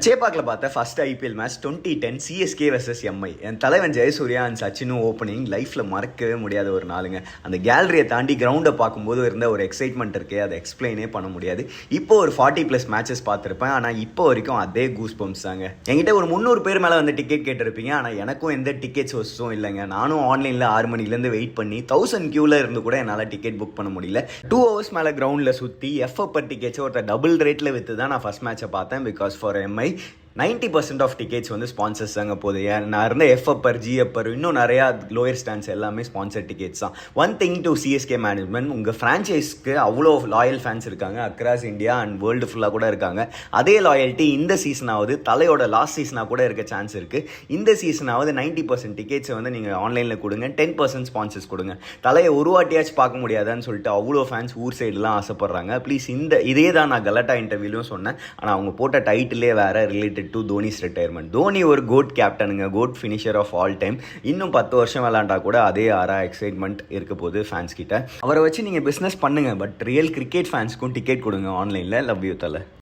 சேப்பாக்கில் பார்த்த first IPL match 2010 CSK vs MI. என் தலைவன் ஜெயசூர்யா அண்ட் சச்சினும் ஓப்பனிங் லைஃப்பில் மறக்கவே முடியாத ஒரு நாளுங்க. அந்த கேலரியை தாண்டி கிரவுண்டை பார்க்கும்போது இருந்த ஒரு எக்ஸைட்மெண்ட் இருக்கே, அதை எக்ஸ்பிளைனே பண்ண முடியாது. இப்போ ஒரு 40+ மேட்சஸ் பார்த்துருப்பேன், ஆனால் இப்போ வரைக்கும் அதே கூஸ் பம்ப்ஸ் தாங்க. என்கிட்ட ஒரு 300 பேர் மேலே வந்து டிக்கெட் கேட்டிருப்பீங்க, ஆனால் எனக்கும் எந்த டிக்கெட் சோர்ஸும் இல்லைங்க. நானும் ஆன்லைனில் 6 மணிலேருந்து வெயிட் பண்ணி 1000 கியூவில் இருந்து கூட என்னால் டிக்கெட் புக் பண்ண முடியல. 2 hours மேலே கிரவுண்டில் சுற்றி எஃப்எப்பர் டிக்கெட்ஸை ஒருத்தர் டபுள் ரேட்டில் விற்று தான் நான் ஃபஸ்ட் மேட்சை பார்த்தேன். Because for MI 90% of tickets வந்து ஸ்பான்சர்ஸ் தாங்க போகுது. நான் இருந்த எஃப்எப்பர், ஜிஎப்பர், இன்னும் நிறையா லோயர் ஸ்டாண்ட்ஸ் எல்லாமே ஸ்பான்சர் டிக்கெட்ஸ் தான். One thing to CSK management, உங்கள் ஃப்ரான்ச்சைஸ்க்கு அவ்வளோ லாயல் ஃபேன்ஸ் இருக்காங்க அக்ராஸ் இந்தியா அண்ட் வேர்ல்டு ஃபுல்லாக கூட இருக்காங்க. அதே லாயல்ட்டி இந்த சீசனாவது, தலையோட லாஸ்ட் சீசனாக கூட இருக்க சான்ஸ் இருக்குது. இந்த சீசனாவது 90% டிக்கெட்ஸை வந்து நீங்கள் ஆன்லைனில் கொடுங்க, 10% ஸ்பான்சர்ஸ் கொடுங்க. தலையை ஒரு வாட்டியாச்சும் பார்க்க முடியாதான்னு சொல்லிட்டு அவ்வளோ ஃபேன்ஸ் ஊர் சைடுலாம் ஆசைப்பட்றாங்க. ப்ளீஸ் இதே தான் நான் கலட்டா இன்டர்வியூலையும் சொன்னேன். ஆனால் அவங்க போட்ட டைட்டிலே வேறு, related to Dhoni's retirement. Dhoni ஒரு கோட் கேப்டனுங்க, goat finisher of all time. இன்னும் 10 வருஷம் விளையாண்டா கூட அதே எக்ஸைட்மெண்ட் இருக்க போது ஃபேன்ஸ் கிட்ட. அவரை வச்சு நீங்கள் பிஸ்னஸ் பண்ணுங்க, பட் ரியல் கிரிக்கெட் ஃபேன்ஸ்க்கும் டிக்கெட் கொடுங்க ஆன்லைனில். லவ் யூ தலை.